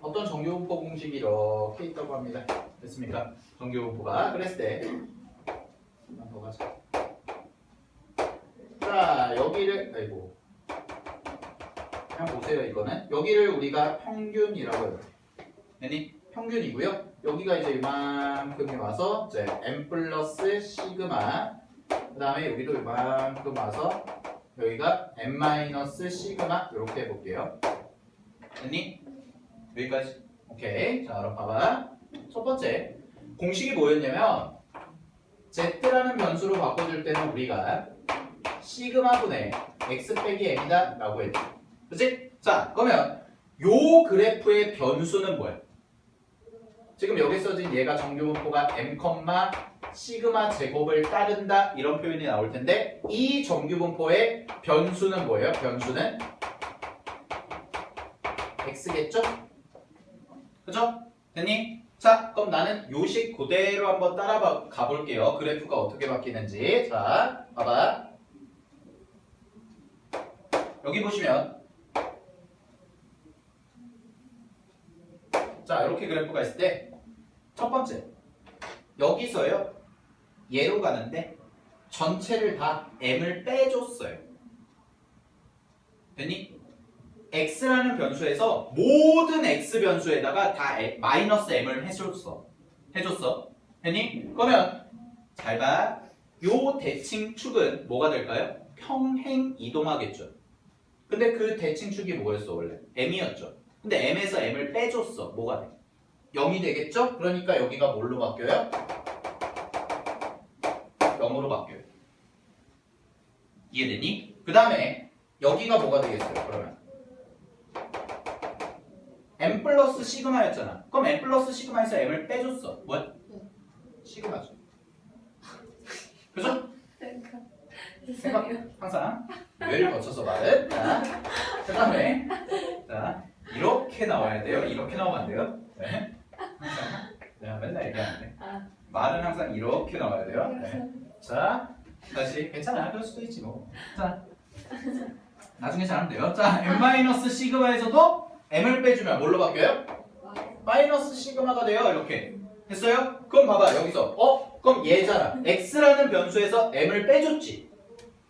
어떤 정규분포 공식이 이렇게 있다고 합니다. 됐습니까? 정규분포가 그랬을 때 한번 더 가자. 자, 여기를 그냥 보세요. 이거는 여기를 우리가 평균이라고 해요. 아니 평균이고요. 여기가 이제 이만큼이 와서 이제 m 플러스 시그마. 그 다음에 여기도 이만큼 와서 여기가 m 마이너스 시그마 이렇게 해볼게요. 됐니? 여기까지. 오케이. 자, 그럼 봐봐. 첫 번째 공식이 뭐였냐면 Z라는 변수로 바꿔줄 때는 우리가 시그마분의 x 빼기 m이다 라고 했죠. 그치? 자, 그러면 요 그래프의 변수는 뭐야? 지금 여기 써진 얘가 정규분포가 m, 시그마 제곱을 따른다 이런 표현이 나올 텐데 이 정규분포의 변수는 뭐예요? 변수는 x겠죠? 그죠? 됐니? 자, 그럼 나는 요식 그대로 한번 따라 가볼게요. 그래프가 어떻게 바뀌는지. 자, 봐봐. 여기 보시면 자, 이렇게 그래프가 있을 때 첫 번째 여기서요 얘로 가는데 전체를 다 m을 빼줬어요. 됐니? x라는 변수에서 모든 x 변수에다가 다 마이너스 m을 해줬어. 됐니? 그러면 잘 봐. 요 대칭축은 뭐가 될까요? 평행 이동하겠죠. 근데 그 대칭축이 뭐였어 원래? m이었죠. 근데 m에서 m을 빼줬어. 뭐가 돼? 0이 되겠죠? 그러니까 여기가 뭘로 바뀌어요? 0으로 바뀌어요. 이해되니? 그 다음에 여기가 뭐가 되겠어요? 그러면 m 플러스 시그마였잖아. 그럼 m 플러스 시그마에서 m을 빼줬어. 뭐야? 시그마죠. 그죠? 생각 항상 뇌를 거쳐서 말은. 자, 그 다음에 자 이렇게 나와야 돼요. 이렇게 나오면 안 돼요. 네. 항상 내가 맨날 얘기하는데 말은 항상 이렇게 나와야 돼요. 네. 자 다시 괜찮아. 그럴 수도 있지 뭐. 자 나중에 잘하면 돼요. 자 n 시그마에서도 m을 빼주면 뭘로 바뀌어요? 마이너스 시그마가 돼요. 이렇게 됐어요? 그럼 봐봐 여기서 그럼 얘잖아. x라는 변수에서 m을 빼줬지.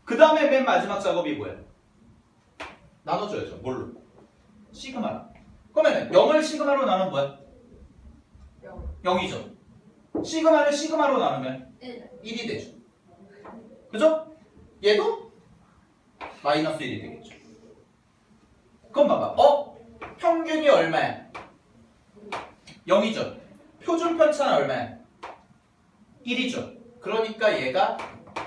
그 다음에 맨 마지막 작업이 뭐야? 나눠줘야죠. 뭘로? 시그마로. 그러면 0을 시그마로 나누면 뭐야? 0이죠. 시그마를 시그마로 나누면 1이 되죠. 그죠? 얘도 마이너스 1이 되겠죠. 그럼 봐봐. 평균이 얼마야? 0이죠. 표준 편차는 얼마야? 1이죠. 그러니까 얘가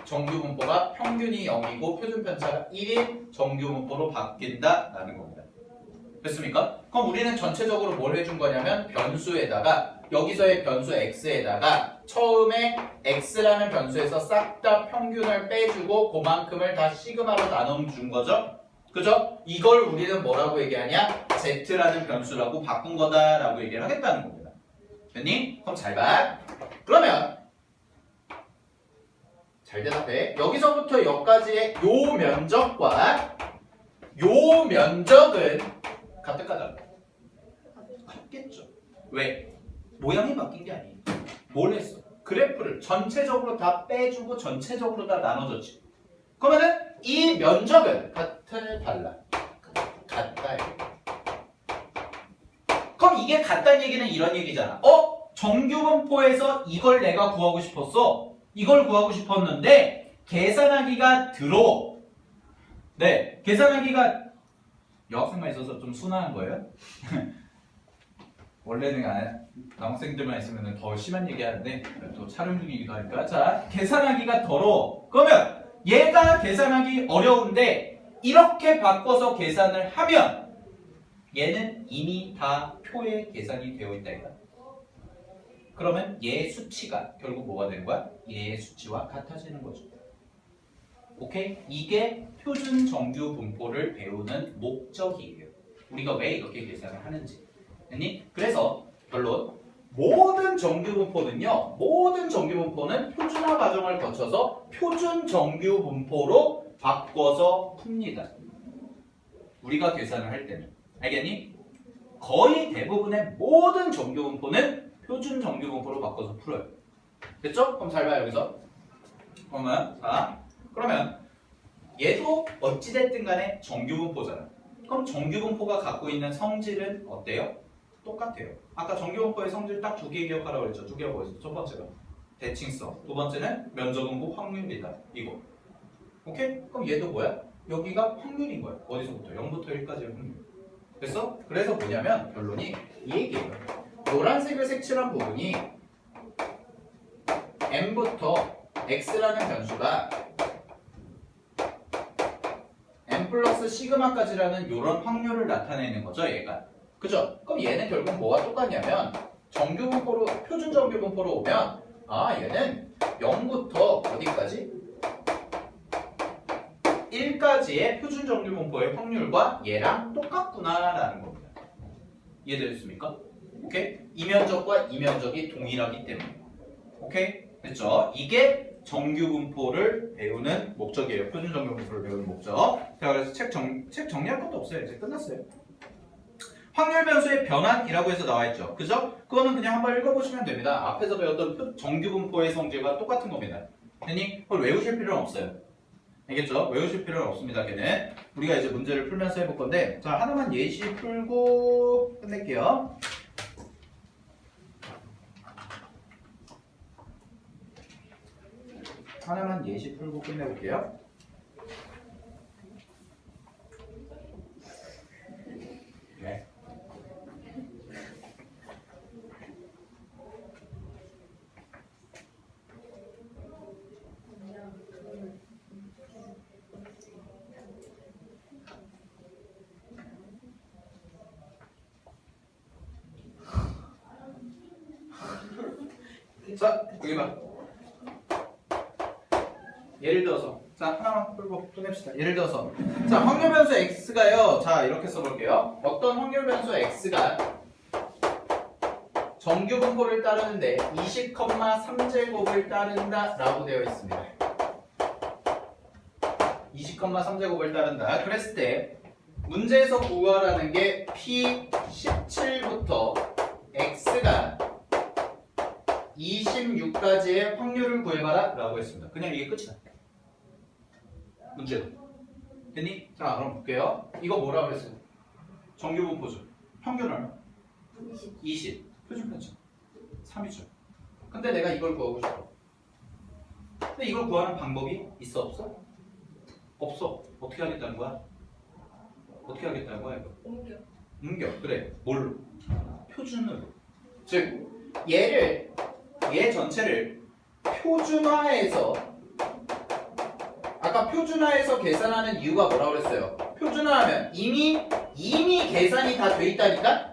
정규 분포가 평균이 0이고 표준 편차가 1인 정규 분포로 바뀐다라는 겁니다. 됐습니까? 그럼 우리는 전체적으로 뭘 해준 거냐면 변수에다가 여기서의 변수 x에다가 처음에 x라는 변수에서 싹 다 평균을 빼주고 그만큼을 다 시그마로 나눠준 거죠. 그죠? 이걸 우리는 뭐라고 얘기하냐? z라는 변수라고 바꾼 거다라고 얘기를 하겠다는 겁니다. 됐니? 그럼 잘 봐. 그러면 잘 대답해. 여기서부터 여기까지의 요 면적과 요 면적은 같을까요? 같겠죠. 왜? 모양이 바뀐 게 아니에요. 뭘 했어? 그래프를 전체적으로 다 빼주고 전체적으로 다 나눠줬지. 그러면은 이 면적은 같을 달라? 같다. 그럼 이게 같다는 얘기는 이런 얘기잖아. 정규 분포에서 이걸 내가 구하고 싶었어. 이걸 구하고 싶었는데 계산하기가 들어. 네, 계산하기가 여학생만 있어서 좀 순화한 거예요. 원래는 남학생들만 있으면 더 심한 얘기 하는데 또 촬영 중이기도 하니까. 자, 계산하기가 더러. 그러면 얘가 계산하기 어려운데 이렇게 바꿔서 계산을 하면 얘는 이미 다 표에 계산이 되어 있다 이거야. 그러면 얘 수치가 결국 뭐가 되는 거야? 얘의 수치와 같아지는 거죠. 오케이? 이게 표준 정규 분포를 배우는 목적이에요. 우리가 왜 이렇게 계산을 하는지. 됐니? 그래서 결론. 모든 정규 분포는요. 모든 정규 분포는 표준화 과정을 거쳐서 표준 정규 분포로 바꿔서 풉니다. 우리가 계산을 할 때는. 알겠니? 거의 대부분의 모든 정규 분포는 표준 정규 분포로 바꿔서 풀어요. 됐죠? 그럼 잘 봐요 여기서. 그러면 얘도 어찌됐든 간에 정규 분포잖아. 그럼 정규 분포가 갖고 있는 성질은 어때요? 똑같아요. 아까 정규 분포의 성질 딱 두 개 기억하라고 그랬죠. 두 개가 뭐였어? 첫 번째가 대칭성, 두 번째는 면적분포 확률이다. 이거. 오케이? 그럼 얘도 뭐야? 여기가 확률인 거야. 어디서부터? 0부터 1까지의 확률. 됐어? 그래서 뭐냐면 결론이 이 얘기예요. 노란색을 색칠한 부분이 m부터 x라는 변수가 m 플러스 시그마까지라는 이런 확률을 나타내는 거죠, 얘가. 그죠? 그럼 얘는 결국 뭐와 똑같냐면 정규 분포로 표준 정규 분포로 오면 얘는 0부터 어디까지? 1까지의 표준 정규 분포의 확률과 얘랑 똑같구나라는 겁니다. 이해되셨습니까? 오케이? 이 면적과 이 면적이 동일하기 때문에. 오케이? 됐죠? 이게 정규 분포를 배우는 목적이에요. 표준 정규 분포를 배우는 목적. 자, 그래서 책 정리할 것도 없어요. 이제 끝났어요. 확률 변수의 변환이라고 해서 나와 있죠. 그죠? 그거는 그냥 한번 읽어보시면 됩니다. 앞에서 배웠던 정규 분포의 성질과 똑같은 겁니다. 됐니? 그걸 외우실 필요는 없어요. 알겠죠? 외우실 필요는 없습니다. 걔는. 우리가 이제 문제를 풀면서 해볼 건데, 자, 하나만 예시 풀고 끝낼게요. 하나만 예시 풀고 끝내볼게요. 네. 자, 여기 봐. 예를 들어서 자, 하나만 풀고 끝냅시다. 예를 들어서 자, 확률 변수 x가요. 자, 이렇게 써볼게요. 어떤 확률 변수 x가 정규 분포를 따르는데 20,3제곱을 따른다 라고 되어 있습니다. 20,3제곱을 따른다. 그랬을 때 문제에서 구하라는 게 P17부터 x가 26까지의 확률을 구해봐라 라고 했습니다. 그냥 이게 끝이다. 문제도. 됐니? 자, 그럼 볼게요. 이거 뭐라 그랬어요? 정규 분포죠. 평균 얼마? 20. 표준 편차 3이죠. 근데 내가 이걸 구하고 싶어. 근데 이걸 구하는 방법이 있어 없어? 없어. 어떻게 하겠다는 거야? 어떻게 하겠다는 거야 이거? 옮겨. 그래. 뭘로? 표준으로. 즉 얘 전체를 표준화해서 아까 표준화해서 계산하는 이유가 뭐라고 그랬어요? 표준화하면 이미 계산이 다 돼 있다니까?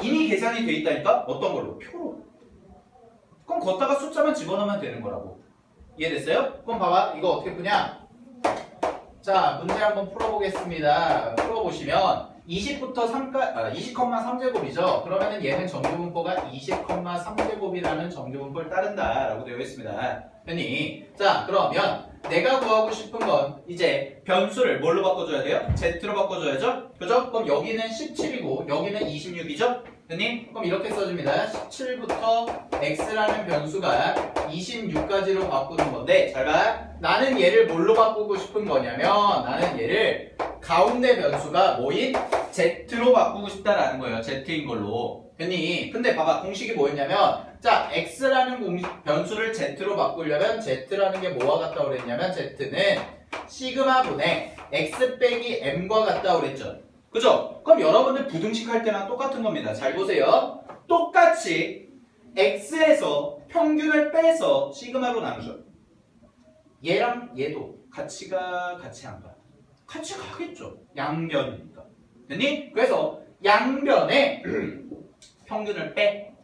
이미 계산이 돼 있다니까? 어떤 걸로? 표로. 그럼 걷다가 숫자만 집어넣으면 되는 거라고. 이해됐어요? 그럼 봐봐. 이거 어떻게 푸냐? 자, 문제 한번 풀어보겠습니다. 풀어보시면 20부터 20,3제곱이죠. 그러면은 얘는 정규분포가 20,3제곱이라는 정규분포를 따른다 라고 되어 있습니다. 됐니? 자, 그러면 내가 구하고 싶은 건 이제 변수를 뭘로 바꿔줘야 돼요? Z로 바꿔줘야죠? 그죠? 그럼 여기는 17이고 여기는 26이죠? 됐니? 그럼 이렇게 써줍니다. 17부터 X라는 변수가 26까지로 바꾸는 건데 잘 봐. 나는 얘를 뭘로 바꾸고 싶은 거냐면 나는 얘를 가운데 변수가 뭐인? Z로 바꾸고 싶다라는 거예요. Z인 걸로. 됐니? 근데 봐봐. 공식이 뭐였냐면 자, X라는 변수를 Z로 바꾸려면 Z라는 게 뭐와 같다고 그랬냐면 Z는 시그마분의 X 빼기 M과 같다고 그랬죠. 그죠? 그럼 여러분들 부등식 할 때랑 똑같은 겁니다. 잘 보세요. 똑같이 X에서 평균을 빼서 시그마로 나누죠. 얘랑 얘도 가치가 같이 안 가. 같이 가겠죠. 양변이니까. 됐니? 그래서 양변에 평균을 빼.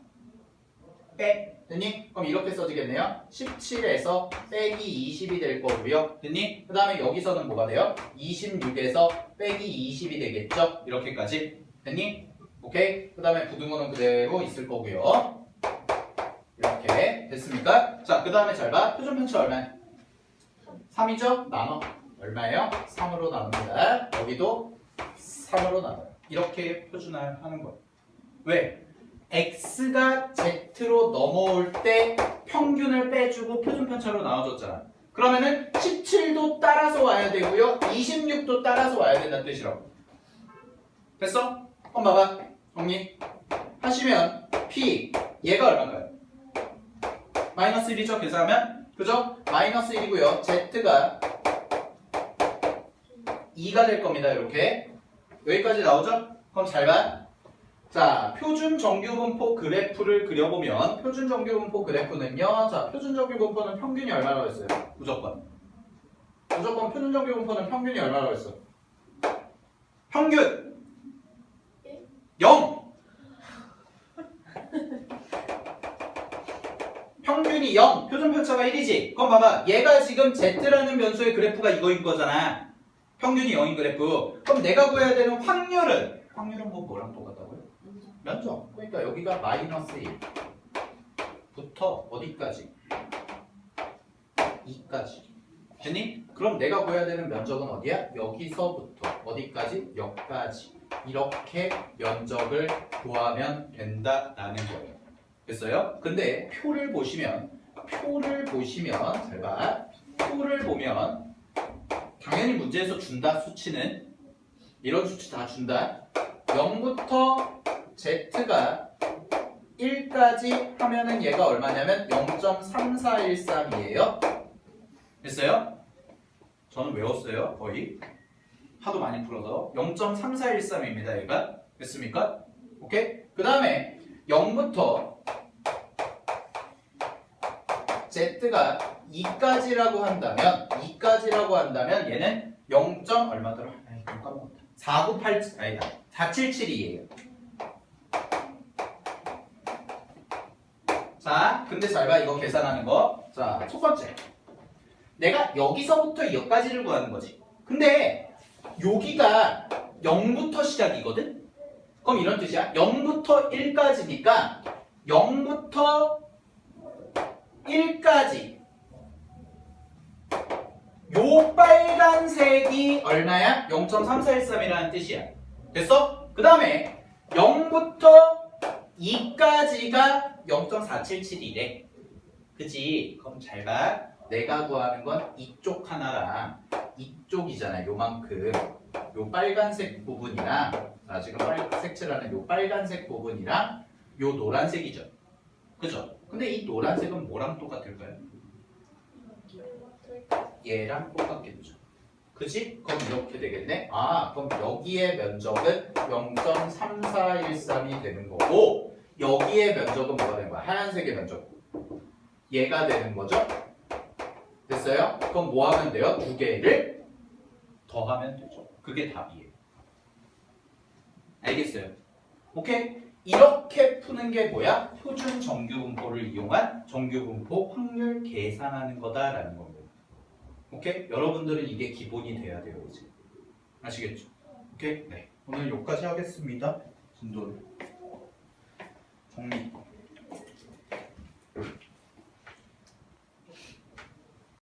됐니? 그럼 이렇게 써지겠네요. 17에서 빼기 20이 될 거고요. 됐니? 그 다음에 여기서는 뭐가 돼요? 26에서 빼기 20이 되겠죠? 이렇게까지. 됐니? 오케이? 그 다음에 부등호는 그대로 있을 거고요. 이렇게 됐습니까? 자, 그 다음에 잘 봐. 표준 편차 얼마야? 3이죠? 나눠. 얼마예요? 3으로 나눕니다. 여기도 3으로 나눠요. 이렇게 표준화하는 거예요. 왜? X가 Z로 넘어올 때 평균을 빼주고 표준 편차로 나눠줬잖아. 그러면은 17도 따라서 와야 되고요. 26도 따라서 와야 된다는 뜻이라고. 됐어? 그럼 봐봐. 정리. 하시면 P 얘가 얼마인가요? 마이너스 1이죠? 계산하면? 그죠? 마이너스 1이고요. Z가 2가 될 겁니다. 이렇게. 여기까지 나오죠? 그럼 잘 봐. 자, 표준 정규분포 그래프를 그려보면 표준 정규분포 그래프는요. 자, 표준 정규분포는 평균이 얼마라고 했어요? 무조건 표준 정규분포는 평균이 얼마라고 했어? 평균 0! 평균이 0, 표준 편차가 1이지. 그럼 봐봐. 얘가 지금 Z라는 변수의 그래프가 이거인 거잖아. 평균이 0인 그래프. 그럼 내가 구해야 되는 확률은 뭐 뭐랑 똑같다고요? 면적. 그러니까 여기가 마이너스 1부터 어디까지? 2까지. 됐니? 그럼 내가 구해야 되는 면적은 어디야? 여기서부터 어디까지? 여기까지. 이렇게 면적을 구하면 된다라는 거예요. 됐어요? 근데 표를 보시면 잘 봐. 표를 보면 당연히 문제에서 준다. 수치는 이런 수치 다 준다. 0부터 Z가 1까지 하면은 얘가 얼마냐면 0.3413이에요. 됐어요? 저는 외웠어요. 거의 하도 많이 풀어서 0.3413입니다. 얘가 됐습니까? 오케이? 그 다음에 0부터 Z가 2까지라고 한다면 얘는 0. 얼마더라? 아이, 까먹었다. 4987 아니다. 477이에요. 자, 근데 잘 봐. 이거 계산하는 거. 자, 첫 번째. 내가 여기서부터 여기까지를 구하는 거지. 근데 여기가 0부터 시작이거든? 그럼 이런 뜻이야. 0부터 1까지니까 0부터 1까지 요 빨간색이 얼마야? 0.3413이라는 뜻이야. 됐어? 그 다음에 0부터 2까지가 0.477이래. 그치? 그럼 잘 봐. 내가 구하는 건 이쪽 하나랑 이쪽이잖아. 요만큼. 요 빨간색 부분이랑 지금 색칠하는 요 빨간색 부분이랑 요 노란색이죠. 그죠? 근데 이 노란색은 뭐랑 똑같을까요? 얘랑 똑같겠죠. 그치? 그럼 이렇게 되겠네. 아, 그럼 여기의 면적은 0.3413이 되는 거고 여기의 면적은 뭐가 되는 거야? 하얀색의 면적. 얘가 되는 거죠? 됐어요? 그럼 뭐 하면 돼요? 두 개를 더하면 되죠. 그게 답이에요. 알겠어요? 오케이? 이렇게 푸는 게 뭐야? 표준 정규분포를 이용한 정규분포 확률 계산하는 거다라는 겁니다. 오케이? 여러분들은 이게 기본이 돼야 돼요, 이제. 아시겠죠? 오케이? 네. 오늘 여기까지 하겠습니다. 진도를 정리.